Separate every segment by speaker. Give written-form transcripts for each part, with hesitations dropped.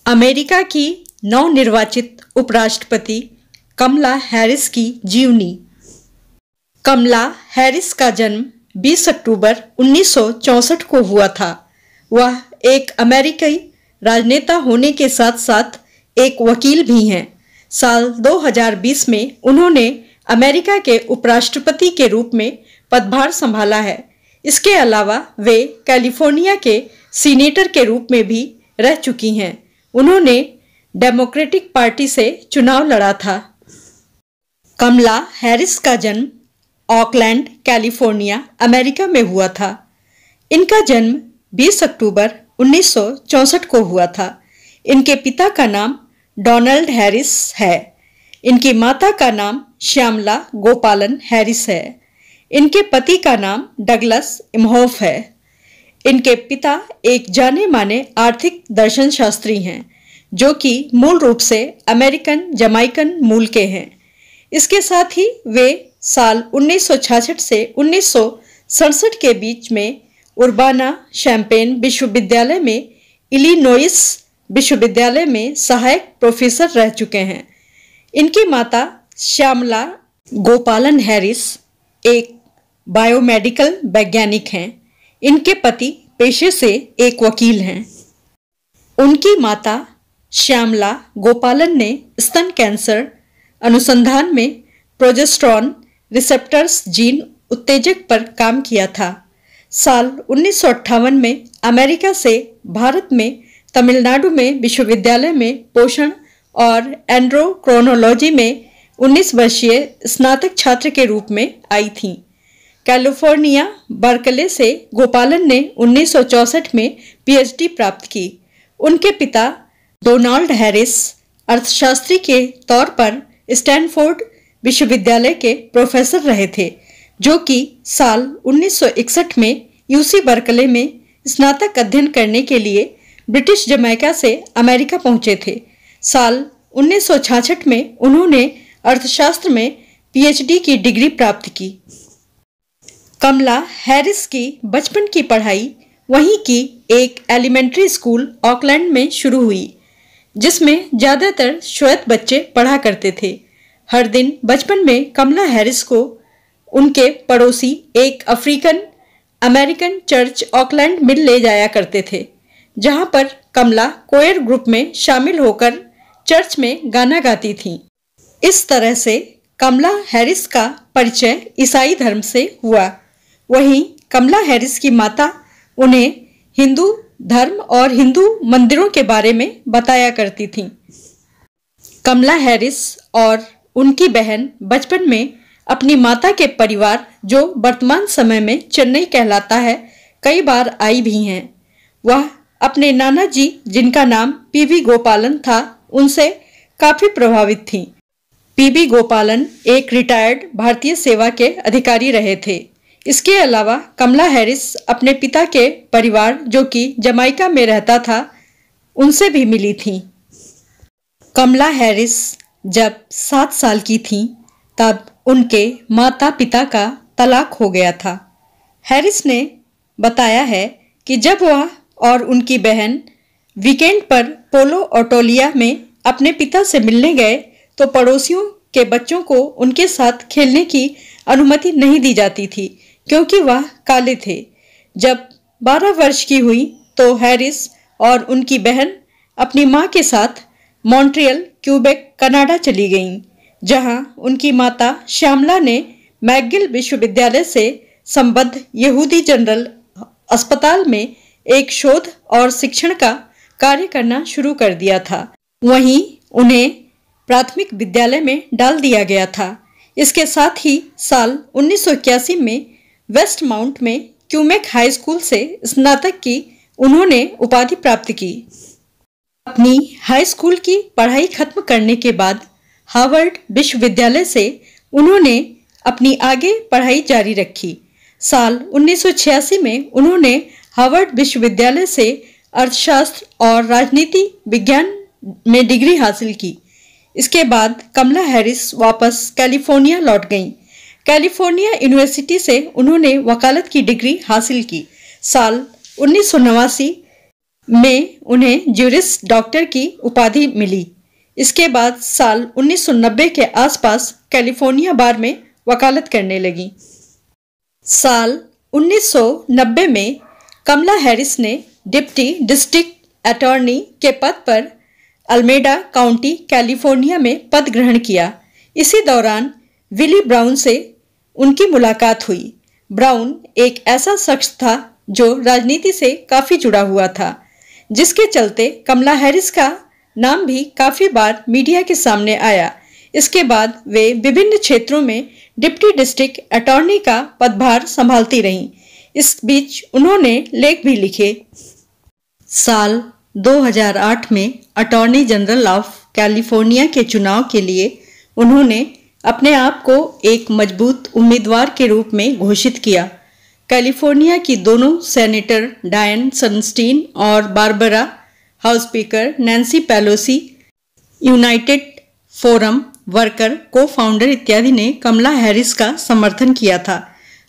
Speaker 1: America की नवनिर्वाचित उपराष्ट्रपति कमला हैरिस की जीवनी। कमला हैरिस का जन्म 20 अक्टूबर 1964 को हुआ था। वह एक अमेरिकी राजनेता होने के साथ साथ एक वकील भी हैं। साल 2020 में उन्होंने अमेरिका के उपराष्ट्रपति के रूप में पदभार संभाला है। इसके अलावा वे कैलिफोर्निया के सीनेटर के रूप में भी रह चुकी हैं। उन्होंने डेमोक्रेटिक पार्टी से चुनाव लड़ा था। कमला हैरिस का जन्म ऑकलैंड, कैलिफोर्निया, अमेरिका में हुआ था। इनका जन्म 20 अक्टूबर 1964 को हुआ था। इनके पिता का नाम डोनाल्ड हैरिस है। इनकी माता का नाम श्यामला गोपालन हैरिस है। इनके पति का नाम डगलस इमहोफ है। इनके पिता एक जाने माने आर्थिक दर्शन शास्त्री हैं, जो कि मूल रूप से अमेरिकन जमाइकन मूल के हैं। इसके साथ ही वे साल 1966 से 1967 के बीच में उर्बाना शैम्पेन विश्वविद्यालय में इलिनोइस विश्वविद्यालय में सहायक प्रोफेसर रह चुके हैं। इनकी माता श्यामला गोपालन हैरिस एक बायोमेडिकल वैज्ञानिक हैं। इनके पति पेशे से एक वकील हैं। उनकी माता श्यामला गोपालन ने स्तन कैंसर अनुसंधान में प्रोजेस्टेरॉन रिसेप्टर्स जीन उत्तेजक पर काम किया था। साल 1958 में अमेरिका से भारत में तमिलनाडु में विश्वविद्यालय में पोषण और एंड्रोक्रोनोलॉजी में 19 वर्षीय स्नातक छात्र के रूप में आई थीं। कैलिफोर्निया बर्कले से गोपालन ने 1964 में पीएचडी प्राप्त की। उनके पिता डोनाल्ड हैरिस अर्थशास्त्री के तौर पर स्टैनफोर्ड विश्वविद्यालय के प्रोफेसर रहे थे, जो कि साल 1961 में यूसी बर्कले में स्नातक अध्ययन करने के लिए ब्रिटिश जमैका से अमेरिका पहुंचे थे। साल 1966 में उन्होंने अर्थशास्त्र में पीएचडी की डिग्री प्राप्त की। कमला हैरिस की बचपन की पढ़ाई वहीं की एक एलिमेंट्री स्कूल ऑकलैंड में शुरू हुई, जिसमें ज़्यादातर श्वेत बच्चे पढ़ा करते थे। हर दिन बचपन में कमला हैरिस को उनके पड़ोसी एक अफ्रीकन अमेरिकन चर्च ऑकलैंड में ले जाया करते थे, जहां पर कमला कोयर ग्रुप में शामिल होकर चर्च में गाना गाती थीं। इस तरह से कमला हैरिस का परिचय ईसाई धर्म से हुआ। वहीं कमला हैरिस की माता उन्हें हिंदू धर्म और हिंदू मंदिरों के बारे में बताया करती थीं। कमला हैरिस और उनकी बहन बचपन में अपनी माता के परिवार, जो वर्तमान समय में चेन्नई कहलाता है, कई बार आई भी हैं। वह अपने नाना जी, जिनका नाम पीवी गोपालन था, उनसे काफी प्रभावित थीं। पीवी गोपालन एक रिटायर्ड भारतीय सेवा के अधिकारी रहे थे। इसके अलावा कमला हैरिस अपने पिता के परिवार, जो कि जमाइका में रहता था, उनसे भी मिली थीं। कमला हैरिस जब 7 साल की थीं, तब उनके माता पिता का तलाक हो गया था। हैरिस ने बताया है कि जब वह और उनकी बहन वीकेंड पर पोलो ऑटोलिया में अपने पिता से मिलने गए, तो पड़ोसियों के बच्चों को उनके साथ खेलने की अनुमति नहीं दी जाती थी, क्योंकि वह काले थे। जब 12 वर्ष की हुई तो हैरिस और उनकी बहन अपनी मां के साथ मॉन्ट्रियल, क्यूबेक, कनाडा चली गईं, जहां उनकी माता श्यामला ने मैकगिल विश्वविद्यालय से संबद्ध यहूदी जनरल अस्पताल में एक शोध और शिक्षण का कार्य करना शुरू कर दिया था। वहीं उन्हें प्राथमिक विद्यालय में डाल दिया गया था। इसके साथ ही साल 1981 में वेस्ट माउंट में क्यूमेक हाई स्कूल से स्नातक की उन्होंने उपाधि प्राप्त की। अपनी हाई स्कूल की पढ़ाई खत्म करने के बाद हार्वर्ड विश्वविद्यालय से उन्होंने अपनी आगे पढ़ाई जारी रखी। साल 1986 में उन्होंने हार्वर्ड विश्वविद्यालय से अर्थशास्त्र और राजनीति विज्ञान में डिग्री हासिल की। इसके बाद कमला हैरिस वापस कैलिफोर्निया लौट गईं। कैलिफोर्निया यूनिवर्सिटी से उन्होंने वकालत की डिग्री हासिल की। साल 1989 में उन्हें ज्यूरिस डॉक्टर की उपाधि मिली। इसके बाद साल 1990 के आसपास कैलिफोर्निया बार में वकालत करने लगी। साल 1990 में कमला हैरिस ने डिप्टी डिस्ट्रिक्ट अटॉर्नी के पद पर अल्मेडा काउंटी कैलिफोर्निया में पद ग्रहण किया। इसी दौरान विली ब्राउन से उनकी मुलाकात हुई। ब्राउन एक ऐसा शख्स था जो राजनीति से काफी जुड़ा हुआ था, जिसके चलते कमला हैरिस का नाम भी काफी बार मीडिया के सामने आया। इसके बाद वे विभिन्न क्षेत्रों में डिप्टी डिस्ट्रिक्ट अटॉर्नी का पदभार संभालती रहीं। इस बीच उन्होंने लेख भी लिखे। साल 2008 में अटॉर्नी जनरल ऑफ कैलिफोर्निया के चुनाव के लिए उन्होंने अपने आप को एक मजबूत उम्मीदवार के रूप में घोषित किया। कैलिफोर्निया की दोनों सेनेटर डायन सनस्टीन और Barbara house speaker Nancy Pelosi, United forum worker को फाउंडर इत्यादि ने कमला हैरिस का समर्थन किया था।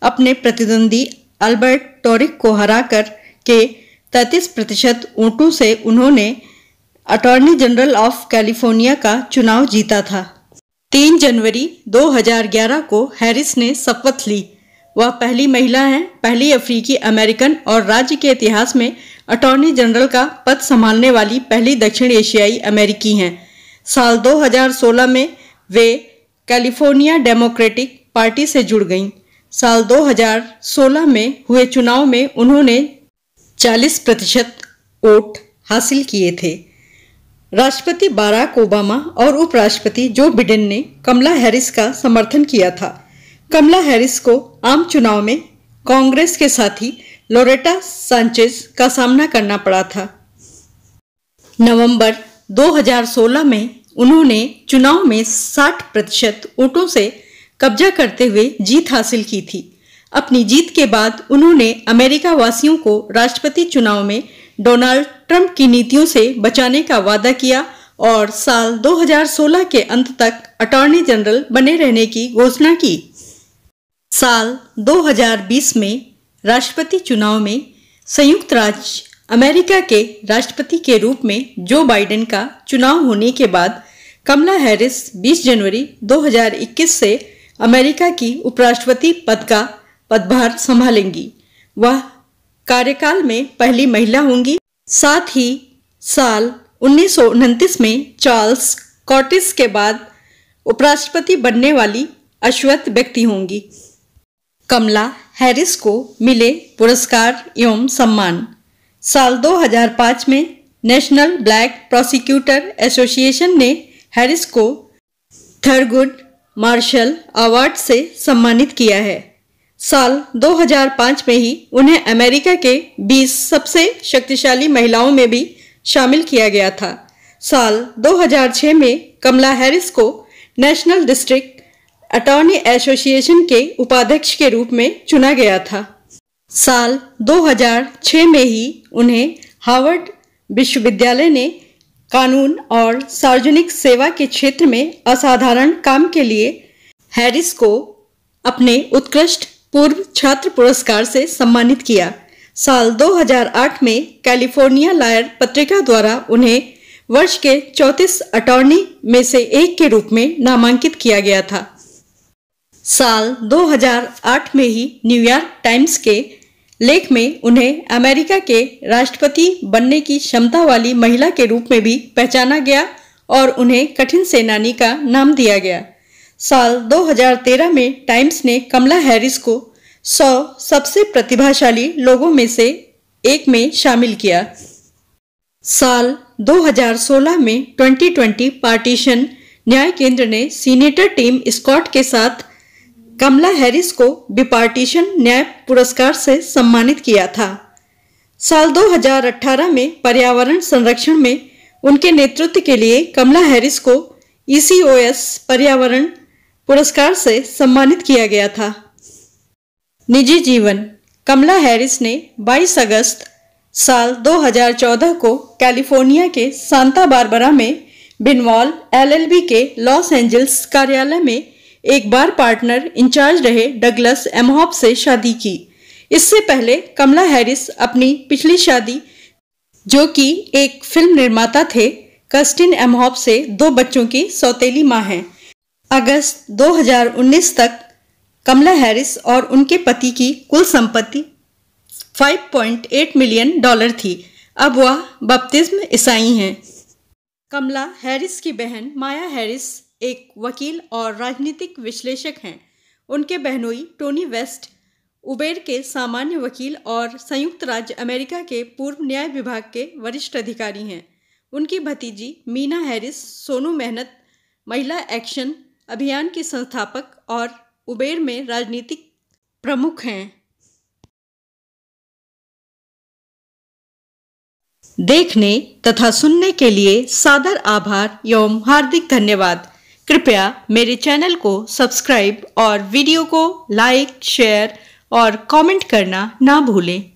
Speaker 1: अपने प्रतिद्वंदी अल्बर्ट टोरिक को हराकर के 33% वोटों से उन्होंने अटॉर्नी जनरल ऑफ कैलिफोर्निया का चुनाव जीता था। 3 जनवरी 2011 को हैरिस ने शपथ ली। वह पहली महिला हैं, पहली अफ्रीकी अमेरिकन और राज्य के इतिहास में अटॉर्नी जनरल का पद संभालने वाली पहली दक्षिण एशियाई अमेरिकी हैं। साल 2016 में वे कैलिफोर्निया डेमोक्रेटिक पार्टी से जुड़ गईं। साल 2016 में हुए चुनाव में उन्होंने 40% वोट हासिल किए थे। राष्ट्रपति बाराक ओबामा और उपराष्ट्रपति जो बिडेन ने कमला हैरिस का समर्थन किया था। कमला हैरिस को आम चुनाव में कांग्रेस के साथी लोरेटा सांचेज का सामना करना पड़ा था। नवंबर 2016 में उन्होंने चुनाव में 60% वोटों से कब्जा करते हुए जीत हासिल की थी। अपनी जीत के बाद उन्होंने अमेरिका वासियों को राष्ट्रपति चुनाव में डोनाल्ड ट्रंप की नीतियों से बचाने का वादा किया और साल 2016 के अंत तक अटॉर्नी जनरल बने रहने की घोषणा की। साल 2020 में राष्ट्रपति चुनाव में संयुक्त राज्य अमेरिका के राष्ट्रपति के रूप में जो बाइडेन का चुनाव होने के बाद कमला हैरिस 20 जनवरी 2021 से अमेरिका की उपराष्ट्रपति पद का पदभार संभालेंगी। वह कार्यकाल में पहली महिला होंगी। साथ ही साल 1929 में चार्ल्स कॉटिस के बाद उपराष्ट्रपति बनने वाली अश्वत व्यक्ति होंगी। कमला हैरिस को मिले पुरस्कार एवं सम्मान। साल 2005 में नेशनल ब्लैक प्रोसिक्यूटर एसोसिएशन ने हैरिस को थरगुड मार्शल अवार्ड से सम्मानित किया है। साल 2005 में ही उन्हें अमेरिका के 20 सबसे शक्तिशाली महिलाओं में भी शामिल किया गया था। साल 2006 में कमला हैरिस को नेशनल डिस्ट्रिक्ट अटॉर्नी एसोसिएशन के उपाध्यक्ष के रूप में चुना गया था। साल 2006 में ही उन्हें हार्वर्ड विश्वविद्यालय ने कानून और सार्वजनिक सेवा के क्षेत्र में असाधारण काम के लिए हैरिस को अपने उत्कृष्ट पूर्व छात्र पुरस्कार से सम्मानित किया। साल 2008 में कैलिफोर्निया लॉयर पत्रिका द्वारा उन्हें वर्ष के 34 अटॉर्नी में से एक के रूप में नामांकित किया गया था। साल 2008 में ही न्यूयॉर्क टाइम्स के लेख में उन्हें अमेरिका के राष्ट्रपति बनने की क्षमता वाली महिला के रूप में भी पहचाना गया और उन्हें कठिन सेनानी का नाम दिया गया। साल 2013 में टाइम्स ने कमला हैरिस को 100 सबसे प्रतिभाशाली लोगों में से एक में शामिल किया। साल 2016 में 2020 पार्टीशन न्याय केंद्र ने सीनेटर टिम स्कॉट के साथ कमला हैरिस को बिपार्टीशन न्याय पुरस्कार से सम्मानित किया था। साल 2018 में पर्यावरण संरक्षण में उनके नेतृत्व के लिए कमला हैरिस को ECOS पर्यावरण पुरस्कार से सम्मानित किया गया था। निजी जीवन। कमला हैरिस ने 22 अगस्त साल 2014 को कैलिफोर्निया के सांता बारबरा में बिनवॉल LLB के लॉस एंजल्स कार्यालय में एक बार पार्टनर इंचार्ज रहे डगलस एमहॉप से शादी की। इससे पहले कमला हैरिस अपनी पिछली शादी जो कि एक फिल्म निर्माता थे। कस्टिन एमहॉफ से 2 बच्चों की सौतेली मां हैं। अगस्त 2019 तक कमला हैरिस और उनके पति की कुल संपत्ति $5.8 मिलियन थी। अब वह बपतिस्म ईसाई हैं। कमला हैरिस की बहन माया हैरिस एक वकील और राजनीतिक विश्लेषक हैं। उनके बहनोई टोनी वेस्ट उबेर के सामान्य वकील और संयुक्त राज्य अमेरिका के पूर्व न्याय विभाग के वरिष्ठ अधिकारी हैं। उनकी भतीजी मीना हैरिस सोनू मेहनत महिला एक्शन अभियान की संस्थापक और उबेर में राजनीतिक प्रमुख हैं। देखने तथा सुनने के लिए सादर आभार एवं हार्दिक धन्यवाद। कृपया मेरे चैनल को सब्सक्राइब और वीडियो को लाइक, शेयर और कमेंट करना ना भूलें।